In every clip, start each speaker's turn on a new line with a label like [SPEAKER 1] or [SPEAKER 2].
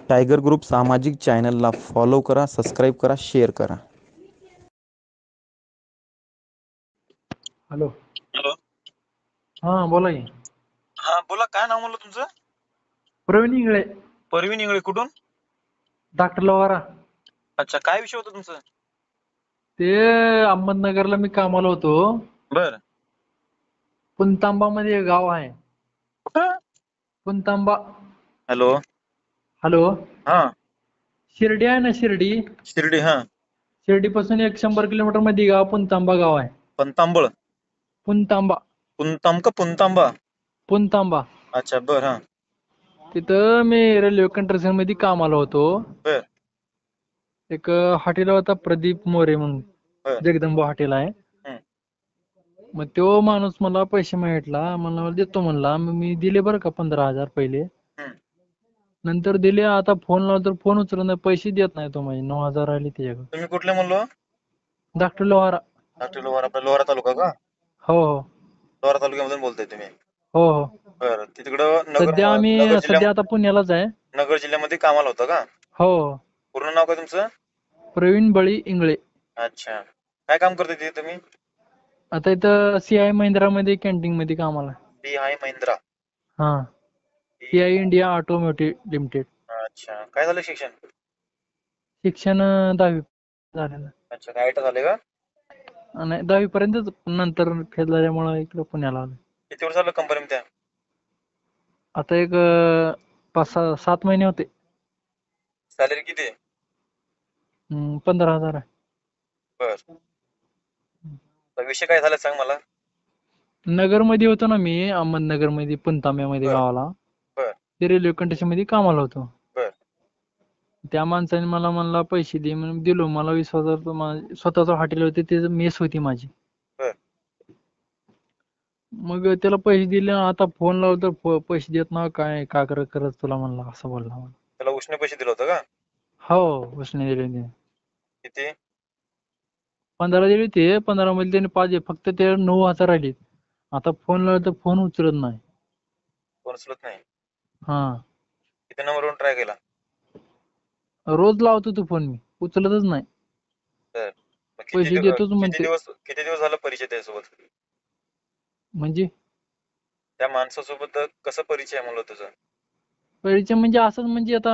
[SPEAKER 1] Tiger group सामाजिक चॅनलला follow करा, सबस्क्राईब करा, शेअर करा.
[SPEAKER 2] हॅलो.
[SPEAKER 3] हॅलो.
[SPEAKER 2] हा बोला की.
[SPEAKER 3] हा बोला, काय नाव म्हणलं तुमचं?
[SPEAKER 2] प्रवीण इंगळे.
[SPEAKER 3] परवीन इंगळे. कुठून?
[SPEAKER 2] डॉक्टर लोहारा.
[SPEAKER 3] अच्छा, काय विषय होता तुमचा?
[SPEAKER 2] ते अहमदनगरला मी कामाला होतो.
[SPEAKER 3] बर.
[SPEAKER 2] पुणतांबा मध्ये गाव आहे.
[SPEAKER 3] कुठं?
[SPEAKER 2] पुणतांबा.
[SPEAKER 3] हॅलो.
[SPEAKER 2] हॅलो.
[SPEAKER 3] हा.
[SPEAKER 2] शिर्डी आहे ना, शिर्डी.
[SPEAKER 3] शिर्डी. हा.
[SPEAKER 2] शिर्डीपासून 100 किलोमीटर मध्ये गाव पुणतांबा गाव आहे.
[SPEAKER 3] पंतांबळ.
[SPEAKER 2] पुणतांबा.
[SPEAKER 3] पुणतांब का पुणतांबा?
[SPEAKER 2] पुणतांबा.
[SPEAKER 3] अच्छा, बर. हा.
[SPEAKER 2] तिथं मी रेल्वे कंट्रोल मध्ये कामाला होतो.
[SPEAKER 3] बर.
[SPEAKER 2] एक हॉटेल होता प्रदीप मोरे म्हणून,
[SPEAKER 3] बर.
[SPEAKER 2] जगदंबा हॉटेल आहे.
[SPEAKER 3] हम्म.
[SPEAKER 2] मग तो माणूस मला पैसे मागितला, मला देतो म्हणला. मी दिले बरं का 15,000 पहिले.
[SPEAKER 3] हम्म.
[SPEAKER 2] नंतर दिले. आता फोन लावला तर फोन उचलत नाही, पैसे देत नाही तो. माझे 9,000 राहिले त्याच्याकडे.
[SPEAKER 3] तुम्ही कुठले म्हणलो?
[SPEAKER 2] डॉक्टर लोहारा.
[SPEAKER 3] डॉक्टर लोहारा. आपला लोहारा तालुका का?
[SPEAKER 2] हो हो
[SPEAKER 3] लोहारा तालुक्यामधून बोलताय तुम्ही?
[SPEAKER 2] हो हो.
[SPEAKER 3] बर. तिकडं
[SPEAKER 2] सध्या आम्ही सध्या आता पुण्यालाच आहे.
[SPEAKER 3] नगर जिल्ह्यामध्ये कामाला होता का?
[SPEAKER 2] हो.
[SPEAKER 3] पूर्ण नाव काय तुमचं?
[SPEAKER 2] प्रवीण बळी इंगळे.
[SPEAKER 3] अच्छा. काय काम करताय तिथे तुम्ही?
[SPEAKER 2] आता इथं CI महिंद्रा मध्ये कॅन्टीन मध्ये कामाला.
[SPEAKER 3] CI महिंद्रा.
[SPEAKER 2] हा. CI India automotive limited.
[SPEAKER 3] अच्छा. काय झालं शिक्षण?
[SPEAKER 2] शिक्षण 10वी झालेलं.
[SPEAKER 3] अच्छा. काय आयटी झाले का?
[SPEAKER 2] नाही, 10वी पर्यंतच. नंतर फेल झाल्यामुळे इकडे पुण्याला आलो.
[SPEAKER 3] किती वर्ष झालं कंपनीमध्ये त्या?
[SPEAKER 2] आता एक 5-7 महिने होते.
[SPEAKER 3] सॅलरी किती आहे?
[SPEAKER 2] 15,000 आहे.
[SPEAKER 3] बर. विषय काय झाला सांग मला.
[SPEAKER 2] नगर मध्ये होतो ना मी, अहमदनगर मध्ये पुणतांब्यामध्ये
[SPEAKER 3] बर.
[SPEAKER 2] गावाला.
[SPEAKER 3] बर.
[SPEAKER 2] ते रेल्वे कंडिशन मध्ये कामाला होतो.
[SPEAKER 3] बर.
[SPEAKER 2] त्या माणसाने मला म्हणला पैसे दे म्हणून दिलो. मला 20,000 स्वतःच हॉटेल होते, ते मेस होती माझी.
[SPEAKER 3] बर.
[SPEAKER 2] मग त्याला पैसे दिले. आता फोन लावला तर पैसे देत ना, काय का करत तुला म्हणला, असं बोलला मला.
[SPEAKER 3] त्याला उसने पैसे दिले होते का?
[SPEAKER 2] हो, उसने दिले होते.
[SPEAKER 3] किती?
[SPEAKER 2] 15 दिले होते. 15 मध्ये त्याने 5 दिले. फक्त ते 9,000 राहिले. आता फोन लावला तर फोन उचलत नाही.
[SPEAKER 3] फोन उचलत नाही?
[SPEAKER 2] हा.
[SPEAKER 3] किती नंबरवरून ट्राय केला?
[SPEAKER 2] रोज लावतो तो फोन, मी उचलतच नाही.
[SPEAKER 3] तर
[SPEAKER 2] पैसे देतोच म्हणते.
[SPEAKER 3] किती दिवस झाला परिचय त्यासोबत?
[SPEAKER 2] म्हणजे
[SPEAKER 3] त्या माणसासोबत कसा परिचय आहे म्हणलं तुझा?
[SPEAKER 2] परिचय म्हणजे असंच, म्हणजे आता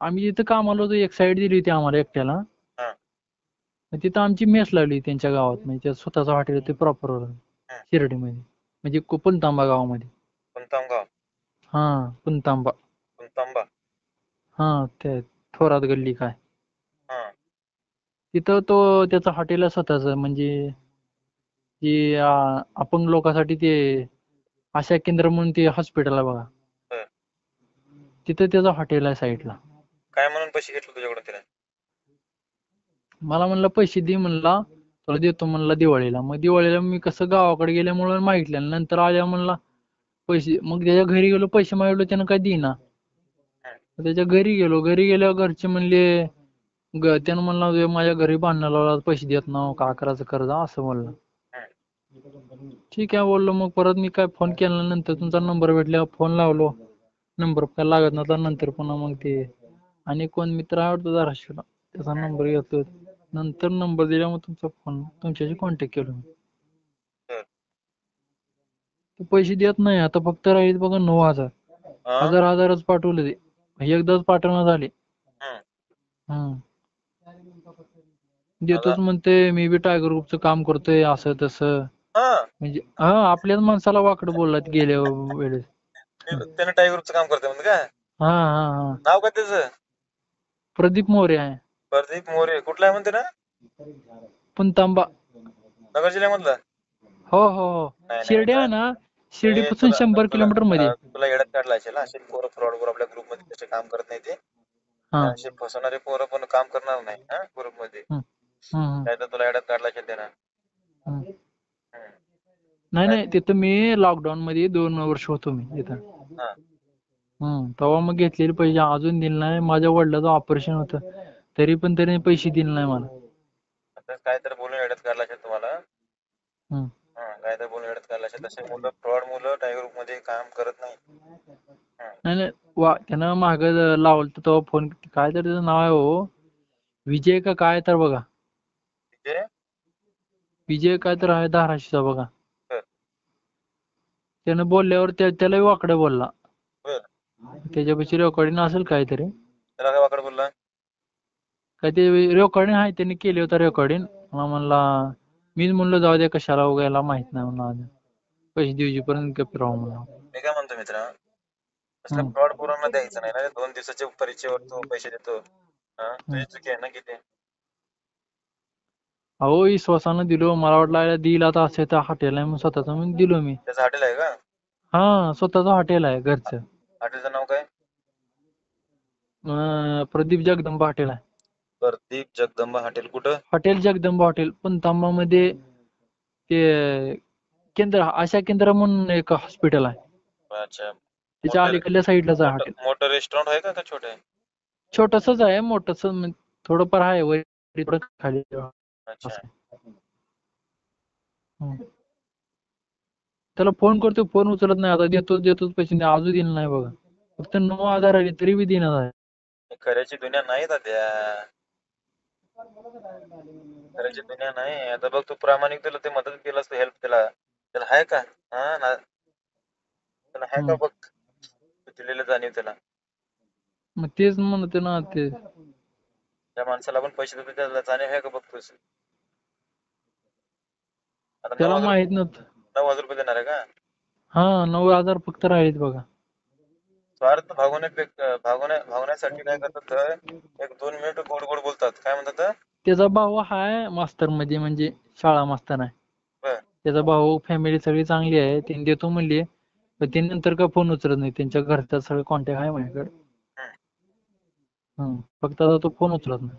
[SPEAKER 2] आम्ही जिथं कामाला होतो, एक साईड दिली होती आम्हाला एकट्याला.
[SPEAKER 3] हा.
[SPEAKER 2] मग तिथं आमची मेस लागली त्यांच्या गावात. म्हणजे स्वतःचं हॉटेल होते प्रॉपर शिर्डीमध्ये, म्हणजे पुणतांबा गावामध्ये.
[SPEAKER 3] पुणतांबा.
[SPEAKER 2] हा, पुणतांबा.
[SPEAKER 3] पुणतांबा.
[SPEAKER 2] हा, ते थोरात गल्ली काय.
[SPEAKER 3] हा.
[SPEAKER 2] तिथं तो त्याचं हॉटेल आहे स्वतःच. म्हणजे की अपंग लोकांसाठी ते आशा केंद्र म्हणून ते हॉस्पिटल आहे बघा,
[SPEAKER 3] बर.
[SPEAKER 2] तिथं त्याचं हॉटेल आहे साईडला.
[SPEAKER 3] काय म्हणून पैसे घेतले तुझ्याकडून त्याने?
[SPEAKER 2] मला म्हणला पैसे दे, म्हणला तुला देतो म्हणला दिवाळीला. मग दिवाळीला मी कसं गावाकडे गेल्यामुळे मागितलं. नंतर आल्या म्हणला पैसे. मग त्याच्या घरी गेलो, पैसे मागितलो, त्यानं काय देईना. त्याच्या घरी गेलो. घरी गेल्यावर घरचे म्हणले, त्यानं म्हणला माझ्या घरी भांडणं लावला, पैसे देत नाव, का करायचं कर्ज, असं बोलला. ठीक आहे बोललो. मग परत मी काय फोन केला. नंतर तुमचा नंबर भेटल्यावर फोन लावलो. नंबर काय लागत नव्हता. नंतर पुन्हा मग ते आणि कोण मित्र आवडतो धाराशिवला, त्याचा नंबर घेतो. नंतर नंबर दिल्यामुळे तुमचा फोन, तुमच्याशी कॉन्टॅक्ट केलो मी. पैसे देत नाही. आता फक्त राहील बघा 9,000. हजारच पाठवले ते, एकदाच पाठवणं झाले. देतोच म्हणते. मी बी टायगर ग्रुपचं काम करतोय, असं तसं. म्हणजे आपल्याच माणसाला वाकड बोललात गेल्या वेळेस.
[SPEAKER 3] त्यानं टायगर ग्रुपचं काम करतोय म्हणजे काय?
[SPEAKER 2] हा.
[SPEAKER 3] नाव काय त्याचं?
[SPEAKER 2] प्रदीप मोरे आहे.
[SPEAKER 3] प्रदीप मोरे. कुठला आहे म्हणते ना?
[SPEAKER 2] पुणतांबा.
[SPEAKER 3] नगर जिल्ह्यामधला?
[SPEAKER 2] हो. शिर्डी आहे ना, शिर्डीपासून 100 किलोमीटर मध्ये.
[SPEAKER 3] तुला येड्यात काढला असेल. असे पोरं फ्रॉडवर आपल्या ग्रुपमध्ये त्याचे काम करत नाही ते. असे फसवणारे पोरं पण काम करणार नाही ग्रुपमध्ये. काय तर तुला येड्यात काढला असेल त्यानं.
[SPEAKER 2] नाही, तिथं मी लॉकडाऊन मध्ये 2 वर्ष होतो मी तिथं. तेव्हा मग घेतलेले पैसे अजून दिले नाही. माझ्या वडिलाचं ऑपरेशन होतं, तरी पण त्याने पैसे दिले नाही मला.
[SPEAKER 3] काय तर बोलून येड्यात काढला असेल तुम्हाला. काय तर बोलून वेळात काढला असेल. तसे मुलं फ्रॉड मुलं टायगर ग्रुप मध्ये काम करत नाही.
[SPEAKER 2] नाही नाही त्यानं माग लावलं तर तो फोन, काय तर त्याचं नाव आहे हो, विजय का काय तर बघा,
[SPEAKER 3] विजय
[SPEAKER 2] विजय काय तर आहे धाराशीचा बघा.
[SPEAKER 3] बर
[SPEAKER 2] त्यानं बोलल्यावर त्यालाही वाकडं बोलला.
[SPEAKER 3] बर
[SPEAKER 2] त्याच्यापाशी रेकॉर्डिंग असेल काहीतरी,
[SPEAKER 3] त्याला काय वाकड बोलला?
[SPEAKER 2] काय ते रेकॉर्डिंग आहे, त्यांनी केली होतं रेकॉर्डिंग. मला म्हणला, मीच म्हणलं जाऊ दे कशाला उगायला, माहित नाही म्हणलं पैसे दिवशीपर्यंत गप्प राहू म्हणलं.
[SPEAKER 3] मी काय म्हणतो मित्रा, असल्या
[SPEAKER 2] हम्म.
[SPEAKER 3] फ्रॉड पोरांना द्यायचं नाही ना. 2 दिवसाच्या परीक्षेवर तू पैसे देतो. तुझी चुकी आहे ना किती.
[SPEAKER 2] अहो विश्वासानं दिलो, मला वाटलं दिल आता असं तर हॉटेल आहे म्हणून स्वतःच म्हणून दिलो मी.
[SPEAKER 3] त्याचं हॉटेल आहे का?
[SPEAKER 2] हा स्वतःचं हॉटेल आहे घरचं.
[SPEAKER 3] हॉटेलचं नाव काय?
[SPEAKER 2] प्रदीप जगदंबा हॉटेल आहे.
[SPEAKER 3] प्रदीप जगदंबा हॉटेल कुठं?
[SPEAKER 2] हॉटेल जगदंबा हॉटेल पुणतांबा मध्ये, ते केंद्र, आशा केंद्र म्हणून एक हॉस्पिटल आहे,
[SPEAKER 3] अच्छा.
[SPEAKER 2] त्याच्या अलीकडल्या साईडलाच आहे हॉटेल.
[SPEAKER 3] मोठं रेस्टॉरंट आहे का छोटं आहे?
[SPEAKER 2] छोटसच आहे, मोठस थोडंफार आहे, वरी थोडं खाली
[SPEAKER 3] अच्छा.
[SPEAKER 2] असं. त्याला फोन करतो, फोन उचलत नाही. आता देतोच पैसे, अजून दिले नाही बघा. फक्त 9,000 आले तरी बी देणार आहे.
[SPEAKER 3] खऱ्याची दुनिया नाही तात्या, खऱ्याची दुनिया नाही. आता बघ, तू प्रामाणिक तुला ते मदत केलं असतं, हेल्प त्याला आहे का? त्याला आहे का बघ, तू दिलेलं जाणीव त्याला.
[SPEAKER 2] मग तेच म्हणते ना, ते
[SPEAKER 3] त्या माणसाला आपण पैसे देतो, त्याला जाणीव आहे का बघ तूच. आता
[SPEAKER 2] त्याला माहित नव्हतं.
[SPEAKER 3] 9,000 रुपये देणार आहे का?
[SPEAKER 2] हा 9,000 फक्त राहिलेत बघा.
[SPEAKER 3] स्वार्थ भागवण्यासाठी काय करतात, 1-2 मिनिट गोड गोड बोलतात. काय म्हणतात?
[SPEAKER 2] त्याचा भाऊ हाय मास्तर मध्ये, म्हणजे शाळा मास्तर आहे.
[SPEAKER 3] बर
[SPEAKER 2] त्याचा भाऊ, फॅमिली सगळी चांगली आहे, त्यांनी देतो म्हणली, पण ते नंतर का फोन उचलत नाही. त्यांच्या घरचा सगळं कॉन्टॅक्ट आहे माझ्याकडे. फक्त आता तो फोन उचलत नाही,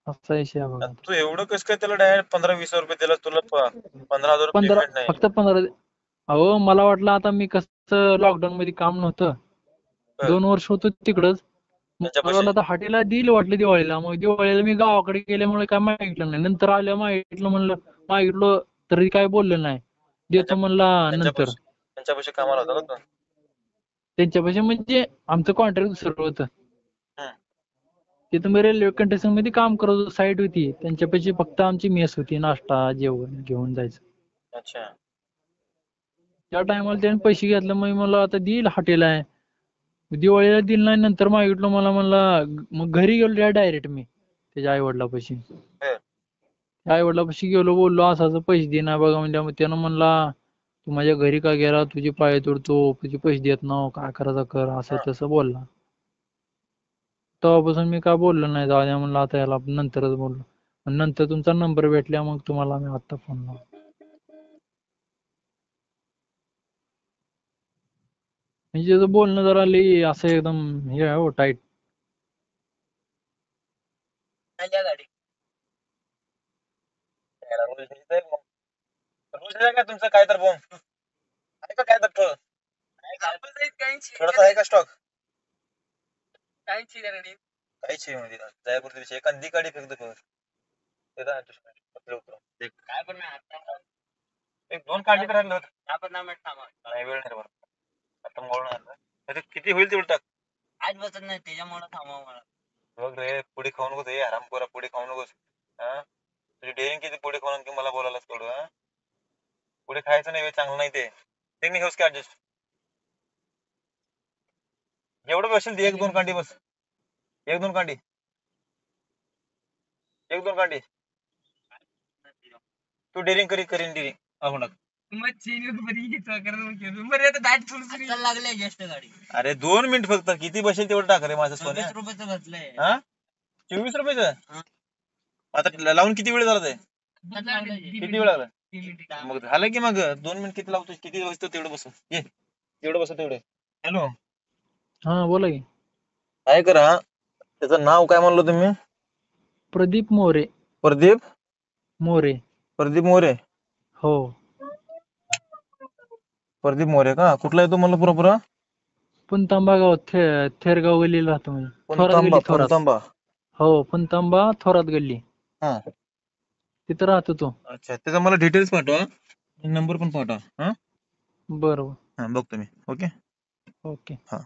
[SPEAKER 2] असा विषय आहे बघा.
[SPEAKER 3] तू एवढं कसं काय त्याला डायरेक्ट 15-20 रुपये दिला, तुला 15,000 पेमेंट नाही?
[SPEAKER 2] फक्त 15. अहो मला वाटलं आता मी कसं लॉकडाऊन मध्ये काम नव्हतं, 2 वर्ष होतो तिकडच. मला आता हॉटेलला देईल वाटलं दिवाळीला. मग दिवाळीला मी गावाकडे गेल्यामुळे काय मागितलं नाही. नंतर आल्या मागितलं तरी काय बोललं नाही. देतो म्हणला नंतर.
[SPEAKER 3] त्यांच्यापाशी कामाला होता का तू?
[SPEAKER 2] त्यांच्यापाशी म्हणजे आमचं कॉन्ट्रॅक्ट दुसरं होतं. तिथं मी रेल्वे कंट्रेक्शन मध्ये काम करत होतो, साईट होती. त्यांच्यापाशी फक्त आमची मेस होती, नाश्ता जेवण घेऊन जायचं.
[SPEAKER 3] अच्छा.
[SPEAKER 2] त्या टायमाला त्याने पैसे घेतले. मग मला आता देईल, हॉटेल आहे. दिवाळीला दिलं नाही, नंतर मागितलं मला. म्हणला मग घरी गेलो डायरेक्ट मी त्याच्या आई वडिलापाशी. आई वडिलापाशी गेलो, बोललो असं असं पैसे दे ना बघा. म्हणजे मग त्यानं म्हणला, तू माझ्या घरी का गेला, तुझे पाय तोडतो, तुझे पैसे देत नाव, काय करायचं कर, असं तसं बोलला. तेव्हापासून मी काय बोललो नाही, जाऊ द्या म्हणलं आता याला नंतरच बोललो. नंतर तुमचा नंबर भेटल्या, मग तुम्हाला मी आता फोन लावला. म्हणजे त्याचं बोलणं जरा लई असं एकदम हे आहे हो, टाईट.
[SPEAKER 3] रोज का तुमचं काय तर बोम आहे का, काय तर थोडस आहे का स्टॉक? काहीच मध्ये जायपुरती विषय एखादी गाडी फक्त काय पण एक 2 काढली तर राहिलं नाही, वेळ नाही बरं. आता मोडणार किती होईल तेवढं टाक. आज बसत नाही त्याच्यामुळे थांबव मला. बघ रे, पुढे खाऊ नकोस, हे आराम करा, पुढे खाऊ नकोस. तुझी डेअरिंग किती पुढे खाऊन की मला बोलायलाच थोडं. पुढे खायचं नाही, चांगलं नाही ते. टेक्निक होस का ऍडजस्ट. एवढं बसेल 1-2 कांडी बस. 1-2 कांडी. 1-2 कांडी. तू डेअरिंग करीन डेअरिंग. अरे 2 मिनिट फक्त, किती बसेल तेवढं टाक रे माझं सोन्या. 24 रुपयाचं बसलंय. 24 रुपयाचं. आता लावून किती वेळ झाला ते? किती वेळ लागला? मग झालं की मग 2 मिनिट किती लावतो, किती बसतो तेवढं बस. ये तेवढं बस तेवढे. हॅलो,
[SPEAKER 2] हा बोला की.
[SPEAKER 3] काय करा, त्याचं नाव काय म्हणलं तुम्ही?
[SPEAKER 2] प्रदीप मोरे.
[SPEAKER 3] प्रदीप
[SPEAKER 2] मोरे.
[SPEAKER 3] प्रदीप मोरे.
[SPEAKER 2] हो.
[SPEAKER 3] प्रदीप मोरे का? कुठला आहे तो म्हणलं पुरा?
[SPEAKER 2] पुणतांबा गाव, थेरगाव गल्लीला राहतो मी.
[SPEAKER 3] पुणतांबा.
[SPEAKER 2] हो पुणतांबा थोरात गल्ली. तिथं राहतो तो.
[SPEAKER 3] अच्छा, त्याचा मला डिटेल्स पाठवा, नंबर पण पाठवा. हा
[SPEAKER 2] बरोबर.
[SPEAKER 3] हा, बघतो मी. ओके.
[SPEAKER 2] ओके.
[SPEAKER 3] हा.